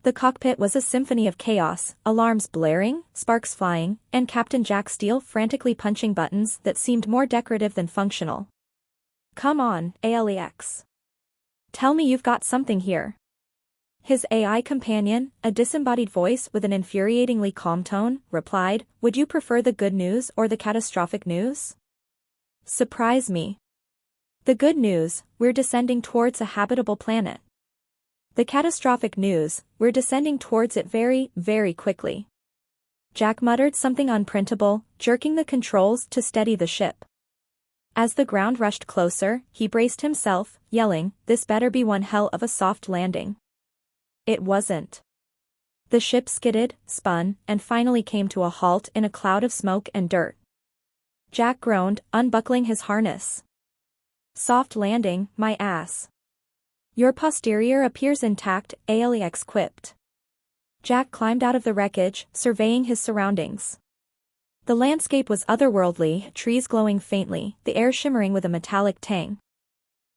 The cockpit was a symphony of chaos, alarms blaring, sparks flying, and Captain Jack Steele frantically punching buttons that seemed more decorative than functional. "Come on, ALEX. Tell me you've got something here." His AI companion, a disembodied voice with an infuriatingly calm tone, replied, "Would you prefer the good news or the catastrophic news?" "Surprise me." "The good news, we're descending towards a habitable planet." "The catastrophic news, we're descending towards it very, very quickly." Jack muttered something unprintable, jerking the controls to steady the ship. As the ground rushed closer, he braced himself, yelling, "This better be one hell of a soft landing." It wasn't. The ship skidded, spun, and finally came to a halt in a cloud of smoke and dirt. Jack groaned, unbuckling his harness. "Soft landing, my ass. Your posterior appears intact," ALEX quipped. Jack climbed out of the wreckage, surveying his surroundings. The landscape was otherworldly, trees glowing faintly, the air shimmering with a metallic tang.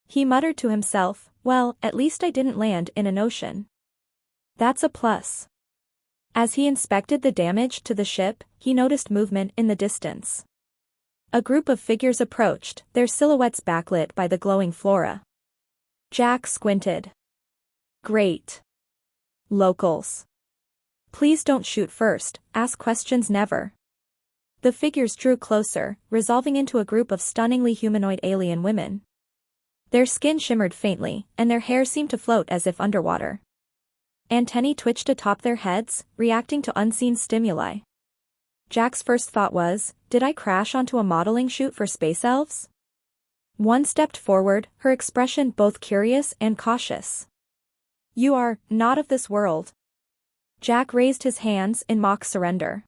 He muttered to himself, "Well, at least I didn't land in an ocean. That's a plus." As he inspected the damage to the ship, he noticed movement in the distance. A group of figures approached, their silhouettes backlit by the glowing flora. Jack squinted. "Great. Locals. Please don't shoot first, ask questions never." The figures drew closer, resolving into a group of stunningly humanoid alien women. Their skin shimmered faintly, and their hair seemed to float as if underwater. Antennae twitched atop their heads, reacting to unseen stimuli. Jack's first thought was, did I crash onto a modeling shoot for space elves? One stepped forward, her expression both curious and cautious. "You are not of this world." Jack raised his hands in mock surrender.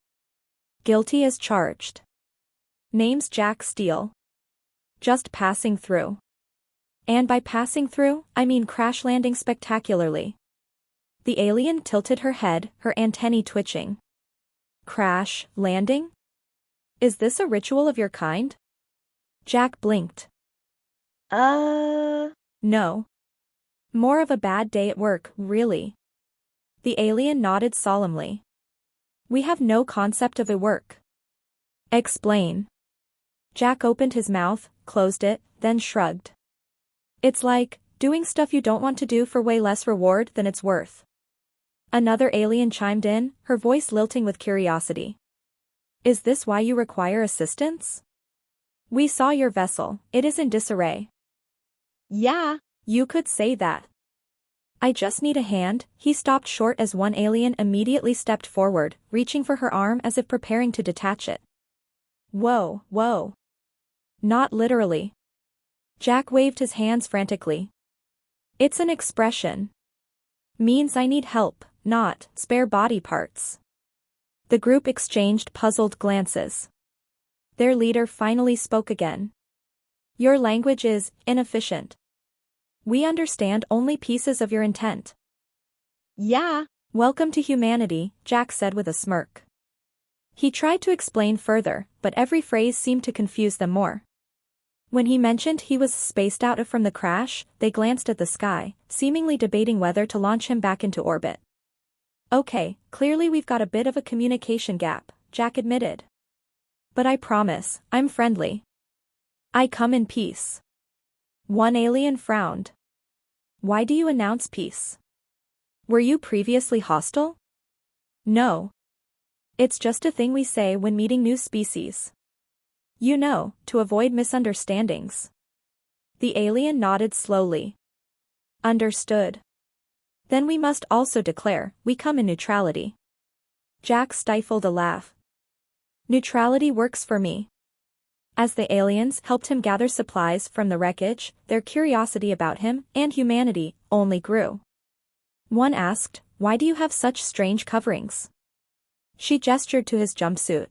"Guilty as charged. Name's Jack Steele. Just passing through. And by passing through, I mean crash landing spectacularly." The alien tilted her head, her antennae twitching. "Crash landing? Is this a ritual of your kind?" Jack blinked. No. More of a bad day at work, really." The alien nodded solemnly. "We have no concept of a work." "Explain." Jack opened his mouth, closed it, then shrugged. "It's like, doing stuff you don't want to do for way less reward than it's worth." Another alien chimed in, her voice lilting with curiosity. "Is this why you require assistance? We saw your vessel, it is in disarray." "Yeah, you could say that." "I just need a hand." He stopped short as one alien immediately stepped forward, reaching for her arm as if preparing to detach it. "Whoa, whoa. Not literally." Jack waved his hands frantically. "It's an expression. Means I need help, not spare body parts." The group exchanged puzzled glances. Their leader finally spoke again. "Your language is inefficient. We understand only pieces of your intent." "Yeah, welcome to humanity," Jack said with a smirk. He tried to explain further, but every phrase seemed to confuse them more. When he mentioned he was spaced out from the crash, they glanced at the sky, seemingly debating whether to launch him back into orbit. "Okay, clearly we've got a bit of a communication gap," Jack admitted. "But I promise, I'm friendly. I come in peace." One alien frowned. "Why do you announce peace? Were you previously hostile?" "No. It's just a thing we say when meeting new species. You know, to avoid misunderstandings." The alien nodded slowly. "Understood. Then we must also declare, we come in neutrality." Jack stifled a laugh. "Neutrality works for me." As the aliens helped him gather supplies from the wreckage, their curiosity about him and humanity only grew. One asked, "Why do you have such strange coverings?" She gestured to his jumpsuit.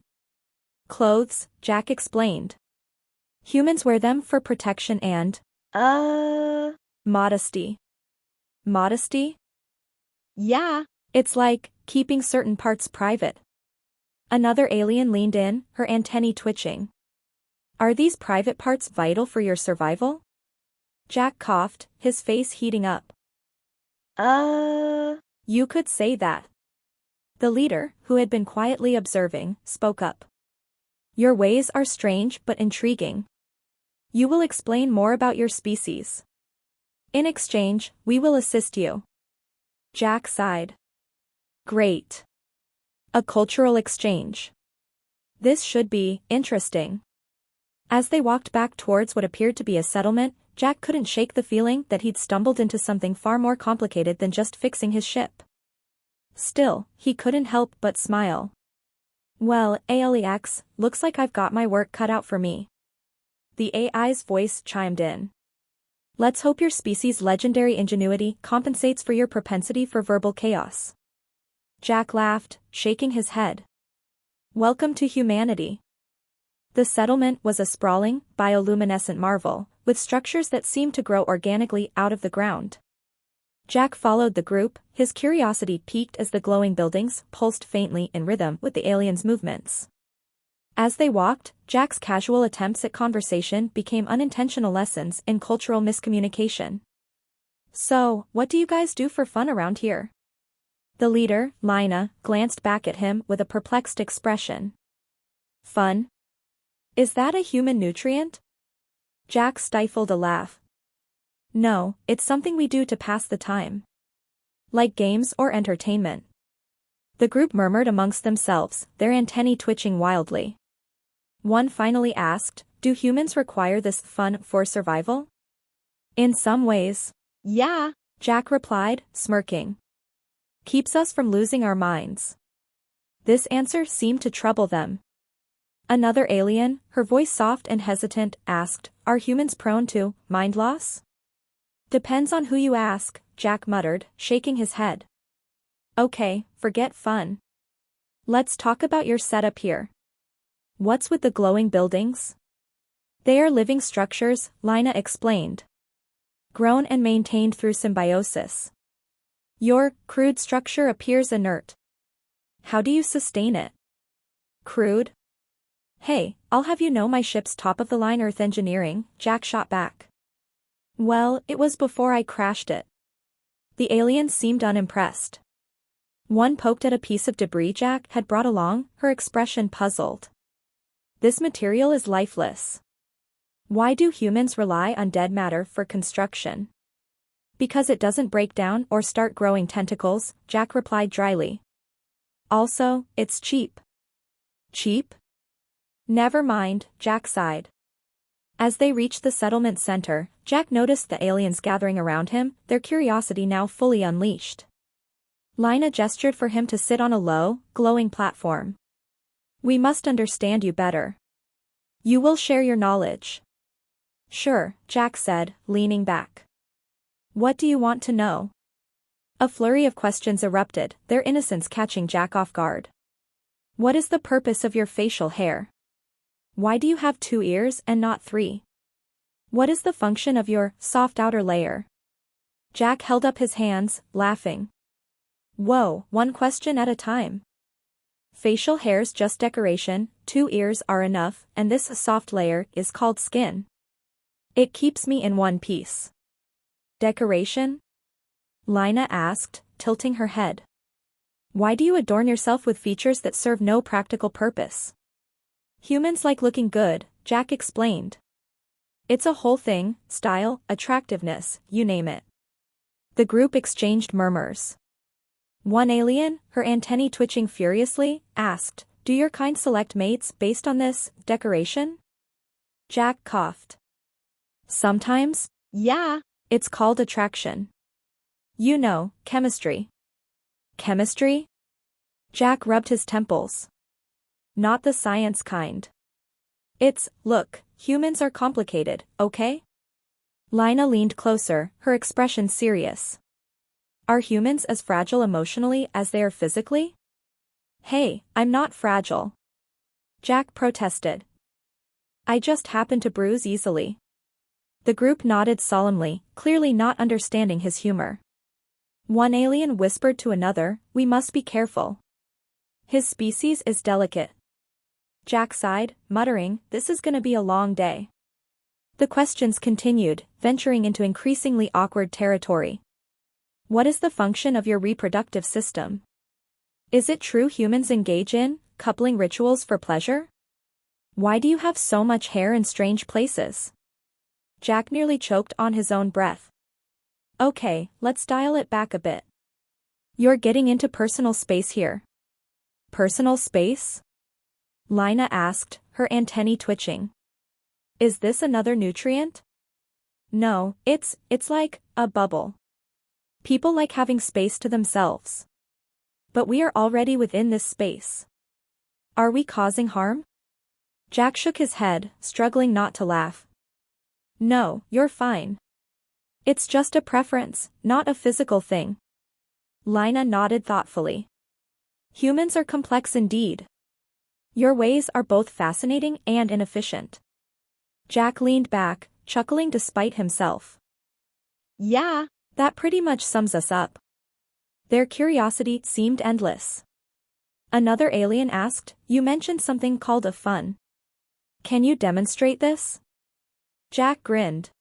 "Clothes," Jack explained. "Humans wear them for protection and, modesty." "Modesty?" "Yeah, it's like, keeping certain parts private." Another alien leaned in, her antennae twitching. "Are these private parts vital for your survival?" Jack coughed, his face heating up. You could say that. The leader, who had been quietly observing, spoke up. Your ways are strange but intriguing. You will explain more about your species. In exchange, we will assist you. Jack sighed. Great. A cultural exchange. This should be interesting. As they walked back towards what appeared to be a settlement, Jack couldn't shake the feeling that he'd stumbled into something far more complicated than just fixing his ship. Still, he couldn't help but smile. Well, ALEX, looks like I've got my work cut out for me. The AI's voice chimed in. Let's hope your species' legendary ingenuity compensates for your propensity for verbal chaos. Jack laughed, shaking his head. Welcome to humanity. The settlement was a sprawling, bioluminescent marvel, with structures that seemed to grow organically out of the ground. Jack followed the group, his curiosity piqued as the glowing buildings pulsed faintly in rhythm with the aliens' movements. As they walked, Jack's casual attempts at conversation became unintentional lessons in cultural miscommunication. So, what do you guys do for fun around here? The leader, Lina, glanced back at him with a perplexed expression. Fun? Is that a human nutrient? Jack stifled a laugh. No, it's something we do to pass the time. Like games or entertainment. The group murmured amongst themselves, their antennae twitching wildly. One finally asked, do humans require this fun for survival? In some ways. Yeah, Jack replied, smirking. Keeps us from losing our minds. This answer seemed to trouble them. Another alien, her voice soft and hesitant, asked, are humans prone to mind loss? Depends on who you ask, Jack muttered, shaking his head. Okay, forget fun. Let's talk about your setup here. What's with the glowing buildings? They are living structures, Lina explained. Grown and maintained through symbiosis. Your crude structure appears inert. How do you sustain it? Crude? Hey, I'll have you know my ship's top-of-the-line Earth engineering, Jack shot back. Well, it was before I crashed it. The aliens seemed unimpressed. One poked at a piece of debris Jack had brought along, her expression puzzled. This material is lifeless. Why do humans rely on dead matter for construction? Because it doesn't break down or start growing tentacles, Jack replied dryly. Also, it's cheap. Cheap? Never mind, Jack sighed. As they reached the settlement center, Jack noticed the aliens gathering around him, their curiosity now fully unleashed. Lina gestured for him to sit on a low, glowing platform. We must understand you better. You will share your knowledge. Sure, Jack said, leaning back. What do you want to know? A flurry of questions erupted, their innocence catching Jack off guard. What is the purpose of your facial hair? Why do you have 2 ears and not 3? What is the function of your soft outer layer? Jack held up his hands, laughing. Whoa, one question at a time. Facial hair's just decoration, 2 ears are enough, and this soft layer is called skin. It keeps me in one piece. Decoration? Lina asked, tilting her head. Why do you adorn yourself with features that serve no practical purpose? Humans like looking good, Jack explained. It's a whole thing, style, attractiveness, you name it. The group exchanged murmurs. One alien, her antennae twitching furiously, asked, do your kind select mates based on this decoration? Jack coughed. Sometimes, yeah, it's called attraction. You know, chemistry. Chemistry? Jack rubbed his temples. Not the science kind. It's, look, humans are complicated, okay? Lina leaned closer, her expression serious. Are humans as fragile emotionally as they are physically? Hey, I'm not fragile. Jack protested. I just happen to bruise easily. The group nodded solemnly, clearly not understanding his humor. One alien whispered to another, we must be careful. His species is delicate. Jack sighed, muttering, this is gonna be a long day. The questions continued, venturing into increasingly awkward territory. What is the function of your reproductive system? Is it true humans engage in coupling rituals for pleasure? Why do you have so much hair in strange places? Jack nearly choked on his own breath. Okay, let's dial it back a bit. You're getting into personal space here. Personal space? Lina asked, her antennae twitching. Is this another nutrient? No, it's like a bubble. People like having space to themselves. But we are already within this space. Are we causing harm? Jack shook his head, struggling not to laugh. No, you're fine. It's just a preference, not a physical thing. Lina nodded thoughtfully. Humans are complex indeed. Your ways are both fascinating and inefficient. Jack leaned back, chuckling despite himself. Yeah, that pretty much sums us up. Their curiosity seemed endless. Another alien asked, you mentioned something called a fun. Can you demonstrate this? Jack grinned.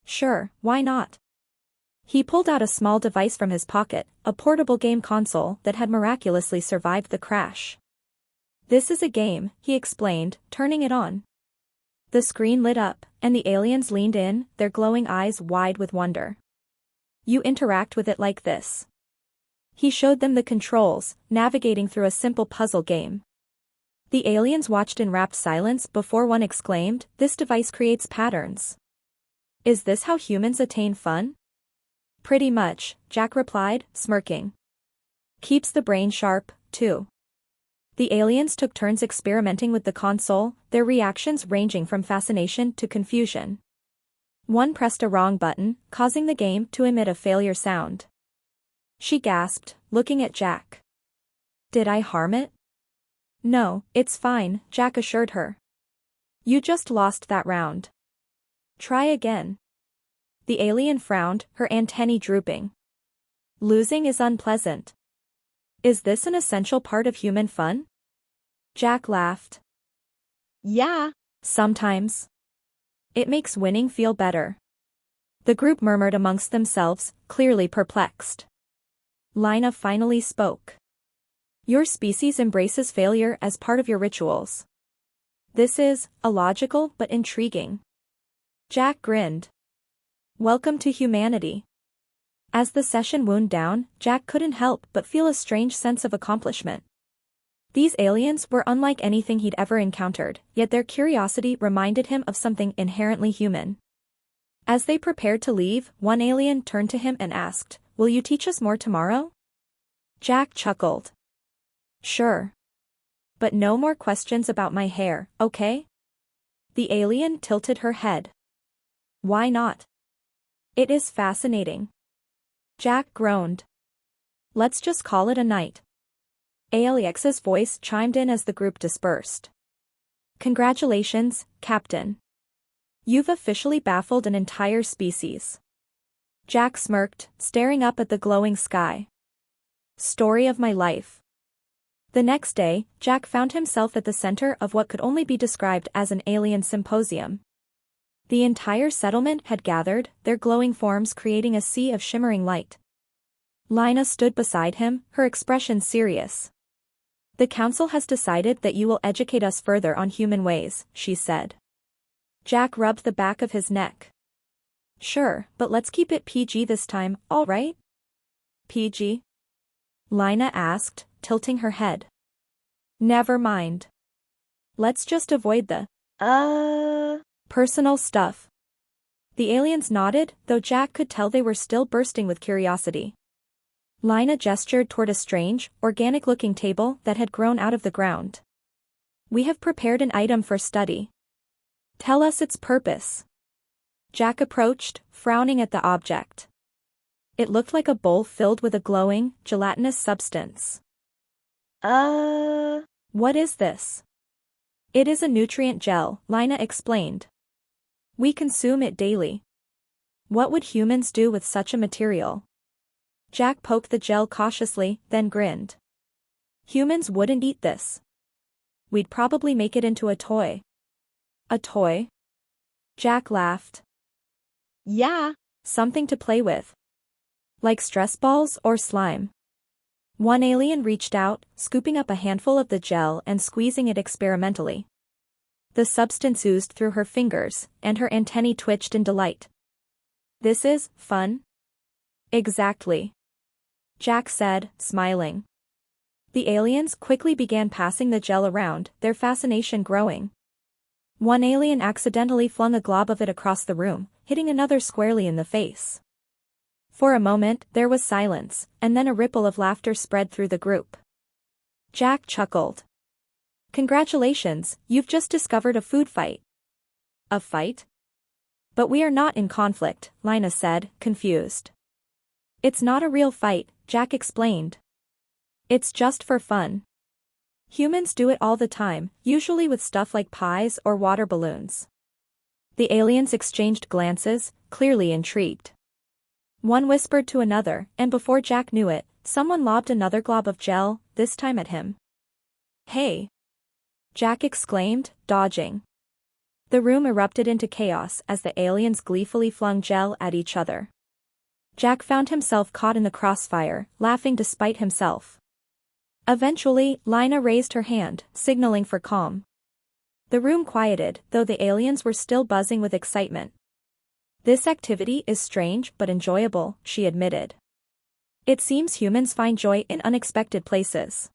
Sure, why not? He pulled out a small device from his pocket, a portable game console that had miraculously survived the crash. This is a game, he explained, turning it on. The screen lit up, and the aliens leaned in, their glowing eyes wide with wonder. You interact with it like this. He showed them the controls, navigating through a simple puzzle game. The aliens watched in rapt silence before one exclaimed, this device creates patterns. Is this how humans attain fun? Pretty much, Jack replied, smirking. Keeps the brain sharp, too. The aliens took turns experimenting with the console, their reactions ranging from fascination to confusion. One pressed a wrong button, causing the game to emit a failure sound. She gasped, looking at Jack. Did I harm it? No, it's fine, Jack assured her. You just lost that round. Try again. The alien frowned, her antennae drooping. Losing is unpleasant. Is this an essential part of human fun? Jack laughed. Yeah, sometimes. It makes winning feel better. The group murmured amongst themselves, clearly perplexed. Lina finally spoke. Your species embraces failure as part of your rituals. This is illogical but intriguing. Jack grinned. Welcome to humanity. As the session wound down, Jack couldn't help but feel a strange sense of accomplishment. These aliens were unlike anything he'd ever encountered, yet their curiosity reminded him of something inherently human. As they prepared to leave, one alien turned to him and asked, will you teach us more tomorrow? Jack chuckled. Sure. But no more questions about my hair, okay? The alien tilted her head. Why not? It is fascinating. Jack groaned. Let's just call it a night. Alex's voice chimed in as the group dispersed. Congratulations, Captain. You've officially baffled an entire species. Jack smirked, staring up at the glowing sky. Story of my life. The next day, Jack found himself at the center of what could only be described as an alien symposium. The entire settlement had gathered, their glowing forms creating a sea of shimmering light. Lina stood beside him, her expression serious. The council has decided that you will educate us further on human ways, she said. Jack rubbed the back of his neck. Sure, but let's keep it PG this time, all right? PG? Lina asked, tilting her head. Never mind. Let's just avoid the personal stuff. The aliens nodded, though Jack could tell they were still bursting with curiosity. Lina gestured toward a strange, organic-looking table that had grown out of the ground. We have prepared an item for study. Tell us its purpose. Jack approached, frowning at the object. It looked like a bowl filled with a glowing, gelatinous substance. What is this? It is a nutrient gel, Lina explained. We consume it daily. What would humans do with such a material? Jack poked the gel cautiously, then grinned. Humans wouldn't eat this. We'd probably make it into a toy. A toy? Jack laughed. Yeah, something to play with. Like stress balls or slime. One alien reached out, scooping up a handful of the gel and squeezing it experimentally. The substance oozed through her fingers, and her antennae twitched in delight. This is fun? Exactly. Jack said, smiling. The aliens quickly began passing the gel around, their fascination growing. One alien accidentally flung a glob of it across the room, hitting another squarely in the face. For a moment, there was silence, and then a ripple of laughter spread through the group. Jack chuckled. Congratulations, you've just discovered a food fight. A fight? But we are not in conflict, Lina said, confused. It's not a real fight, Jack explained. It's just for fun. Humans do it all the time, usually with stuff like pies or water balloons. The aliens exchanged glances, clearly intrigued. One whispered to another, and before Jack knew it, someone lobbed another glob of gel, this time at him. Hey! Jack exclaimed, dodging. The room erupted into chaos as the aliens gleefully flung gel at each other. Jack found himself caught in the crossfire, laughing despite himself. Eventually, Lina raised her hand, signaling for calm. The room quieted, though the aliens were still buzzing with excitement. This activity is strange but enjoyable, she admitted. It seems humans find joy in unexpected places.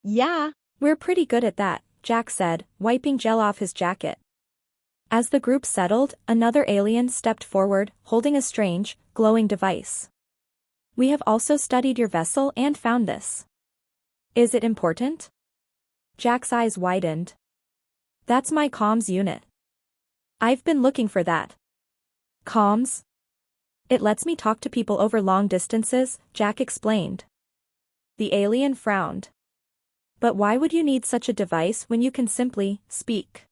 Yeah, we're pretty good at that, Jack said, wiping gel off his jacket. As the group settled, another alien stepped forward, holding a strange, glowing device. We have also studied your vessel and found this. Is it important? Jack's eyes widened. That's my comms unit. I've been looking for that. Comms? It lets me talk to people over long distances, Jack explained. The alien frowned. But why would you need such a device when you can simply speak?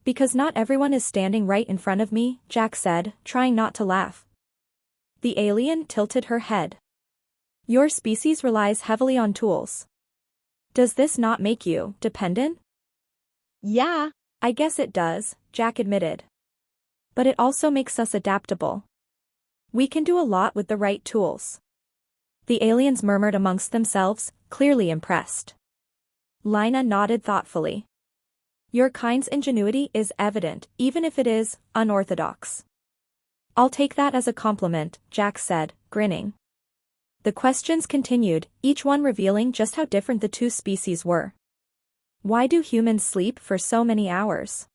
Because not everyone is standing right in front of me, Jack said, trying not to laugh. The alien tilted her head. Your species relies heavily on tools. Does this not make you dependent? Yeah, I guess it does, Jack admitted. But it also makes us adaptable. We can do a lot with the right tools. The aliens murmured amongst themselves, clearly impressed. Lina nodded thoughtfully. Your kind's ingenuity is evident, even if it is unorthodox. I'll take that as a compliment, Jack said, grinning. The questions continued, each one revealing just how different the two species were. Why do humans sleep for so many hours?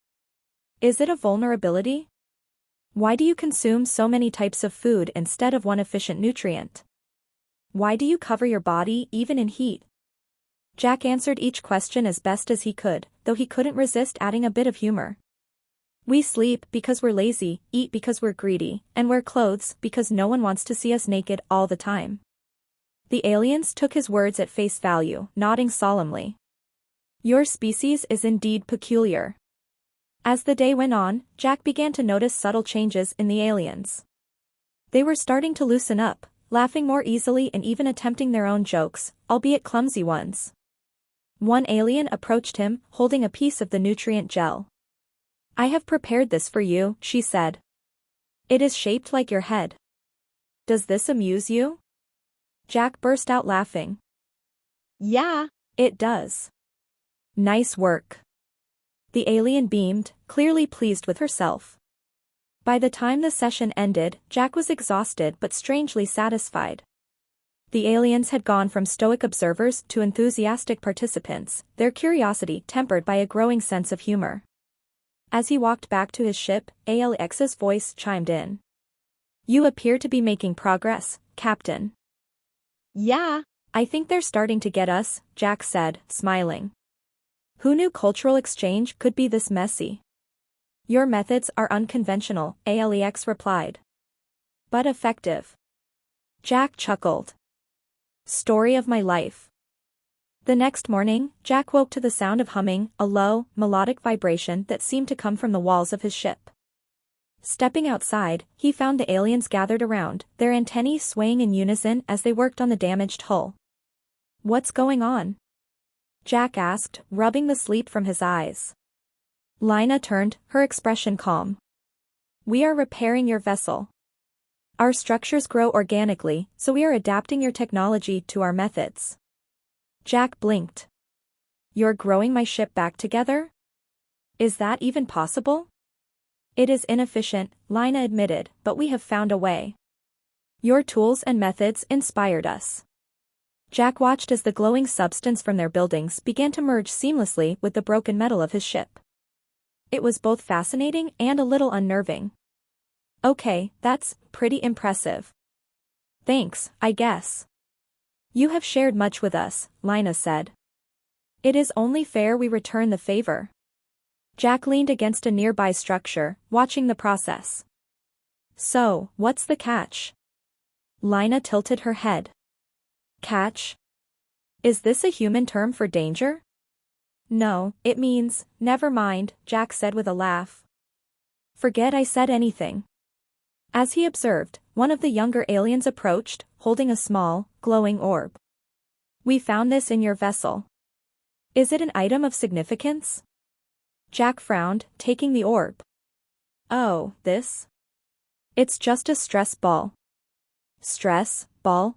Is it a vulnerability? Why do you consume so many types of food instead of one efficient nutrient? Why do you cover your body even in heat? Jack answered each question as best as he could, though he couldn't resist adding a bit of humor. We sleep because we're lazy, eat because we're greedy, and wear clothes because no one wants to see us naked all the time. The aliens took his words at face value, nodding solemnly. Your species is indeed peculiar. As the day went on, Jack began to notice subtle changes in the aliens. They were starting to loosen up, laughing more easily and even attempting their own jokes, albeit clumsy ones. One alien approached him, holding a piece of the nutrient gel. I have prepared this for you, she said. It is shaped like your head. Does this amuse you? Jack burst out laughing. Yeah, it does. Nice work. The alien beamed, clearly pleased with herself. By the time the session ended, Jack was exhausted but strangely satisfied. The aliens had gone from stoic observers to enthusiastic participants, their curiosity tempered by a growing sense of humor. As he walked back to his ship, ALX's voice chimed in. You appear to be making progress, Captain. Yeah, I think they're starting to get us, Jack said, smiling. Who knew cultural exchange could be this messy? Your methods are unconventional, ALEX replied. But effective. Jack chuckled. Story of my life. The next morning, Jack woke to the sound of humming, a low, melodic vibration that seemed to come from the walls of his ship. Stepping outside, he found the aliens gathered around, their antennae swaying in unison as they worked on the damaged hull. What's going on? Jack asked, rubbing the sleep from his eyes. Lina turned, her expression calm. We are repairing your vessel. Our structures grow organically, so we are adapting your technology to our methods. Jack blinked. You're growing my ship back together? Is that even possible? It is inefficient, Lina admitted, but we have found a way. Your tools and methods inspired us. Jack watched as the glowing substance from their buildings began to merge seamlessly with the broken metal of his ship. It was both fascinating and a little unnerving. Okay, that's pretty impressive. Thanks, I guess. You have shared much with us, Lina said. It is only fair we return the favor. Jack leaned against a nearby structure, watching the process. So, what's the catch? Lina tilted her head. Catch? Is this a human term for danger? No, it means, never mind, Jack said with a laugh. Forget I said anything. As he observed, one of the younger aliens approached, holding a small, glowing orb. We found this in your vessel. Is it an item of significance? Jack frowned, taking the orb. Oh, this? It's just a stress ball. Stress ball?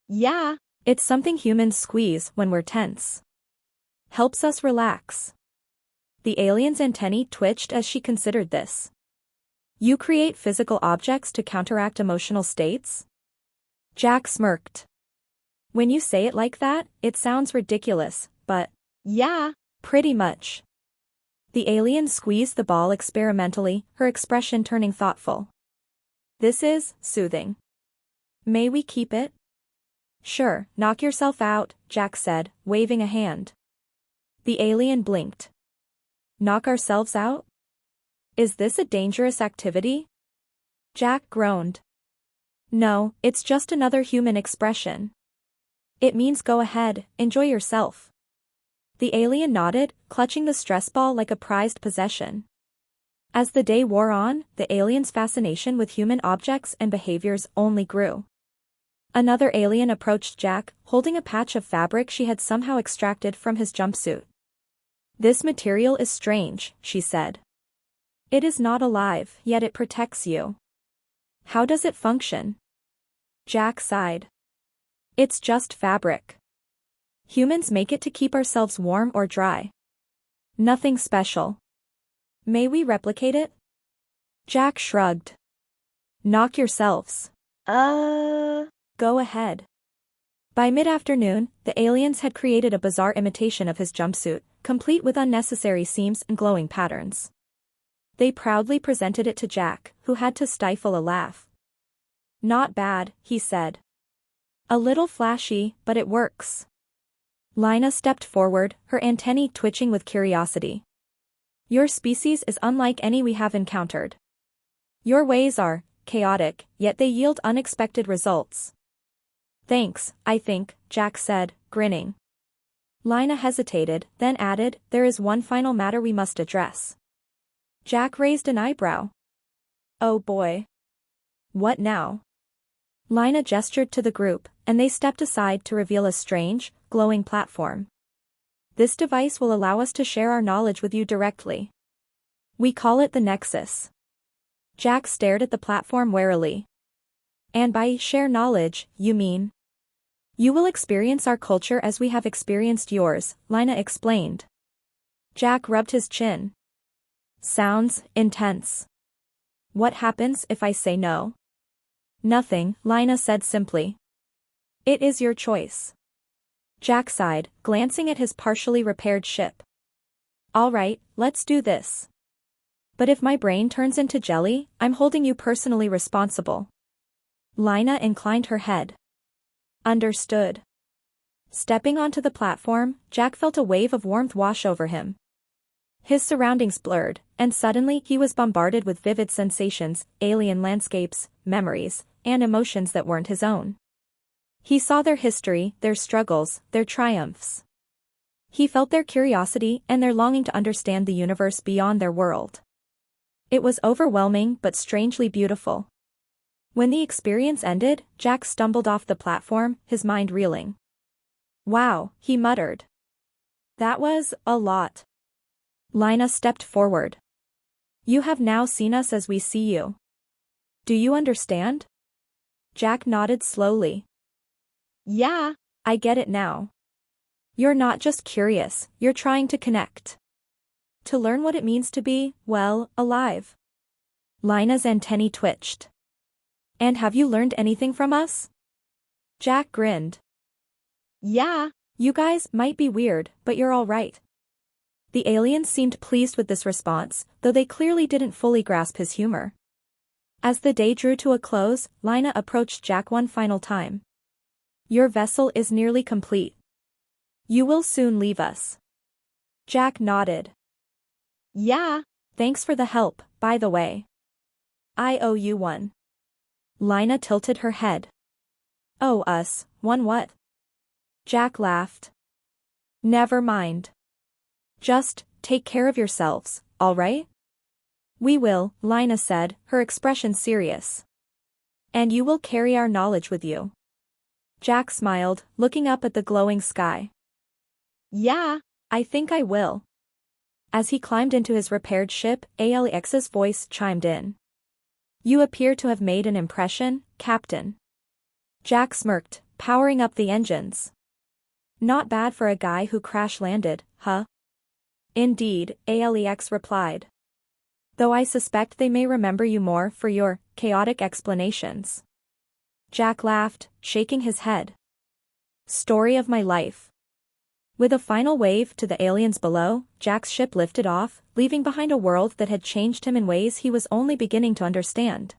Yeah. It's something humans squeeze when we're tense. Helps us relax. The alien's antennae twitched as she considered this. You create physical objects to counteract emotional states? Jack smirked. When you say it like that, it sounds ridiculous, but yeah, pretty much. The alien squeezed the ball experimentally, her expression turning thoughtful. This is soothing. May we keep it? Sure, knock yourself out, Jack said, waving a hand. The alien blinked. Knock ourselves out? Is this a dangerous activity? Jack groaned. No, it's just another human expression. It means go ahead, enjoy yourself. The alien nodded, clutching the stress ball like a prized possession. As the day wore on, the alien's fascination with human objects and behaviors only grew. Another alien approached Jack, holding a patch of fabric she had somehow extracted from his jumpsuit. This material is strange, she said. It is not alive, yet it protects you. How does it function? Jack sighed. It's just fabric. Humans make it to keep ourselves warm or dry. Nothing special. May we replicate it? Jack shrugged. Knock yourselves. Go ahead. By mid-afternoon, the aliens had created a bizarre imitation of his jumpsuit, complete with unnecessary seams and glowing patterns. They proudly presented it to Jack, who had to stifle a laugh. Not bad, he said. A little flashy, but it works. Lina stepped forward, her antennae twitching with curiosity. Your species is unlike any we have encountered. Your ways are chaotic, yet they yield unexpected results. Thanks, I think, Jack said, grinning. Lina hesitated, then added, there is one final matter we must address. Jack raised an eyebrow. Oh boy. What now? Lina gestured to the group, and they stepped aside to reveal a strange, glowing platform. This device will allow us to share our knowledge with you directly. We call it the Nexus. Jack stared at the platform warily. And by share knowledge, you mean? You will experience our culture as we have experienced yours, Lina explained. Jack rubbed his chin. Sounds intense. What happens if I say no? Nothing, Lina said simply. It is your choice. Jack sighed, glancing at his partially repaired ship. All right, let's do this. But if my brain turns into jelly, I'm holding you personally responsible. Lina inclined her head. Understood. Stepping onto the platform, Jack felt a wave of warmth wash over him. His surroundings blurred, and suddenly he was bombarded with vivid sensations, alien landscapes, memories, and emotions that weren't his own. He saw their history, their struggles, their triumphs. He felt their curiosity and their longing to understand the universe beyond their world. It was overwhelming but strangely beautiful. When the experience ended, Jack stumbled off the platform, his mind reeling. Wow, he muttered. That was a lot. Lina stepped forward. You have now seen us as we see you. Do you understand? Jack nodded slowly. Yeah. I get it now. You're not just curious, you're trying to connect. To learn what it means to be, well, alive. Lina's antennae twitched. And have you learned anything from us? Jack grinned. Yeah. You guys might be weird, but you're all right. The aliens seemed pleased with this response, though they clearly didn't fully grasp his humor. As the day drew to a close, Lina approached Jack one final time. Your vessel is nearly complete. You will soon leave us. Jack nodded. Yeah. Thanks for the help, by the way. I owe you one. Lina tilted her head. Oh, us, one what? Jack laughed. Never mind. Just, take care of yourselves, all right? We will, Lina said, her expression serious. And you will carry our knowledge with you. Jack smiled, looking up at the glowing sky. Yeah. I think I will. As he climbed into his repaired ship, Alex's voice chimed in. You appear to have made an impression, Captain. Jack smirked, powering up the engines. Not bad for a guy who crash-landed, huh? Indeed, Alex replied. Though I suspect they may remember you more for your chaotic explanations. Jack laughed, shaking his head. Story of my life. With a final wave to the aliens below, Jack's ship lifted off, leaving behind a world that had changed him in ways he was only beginning to understand.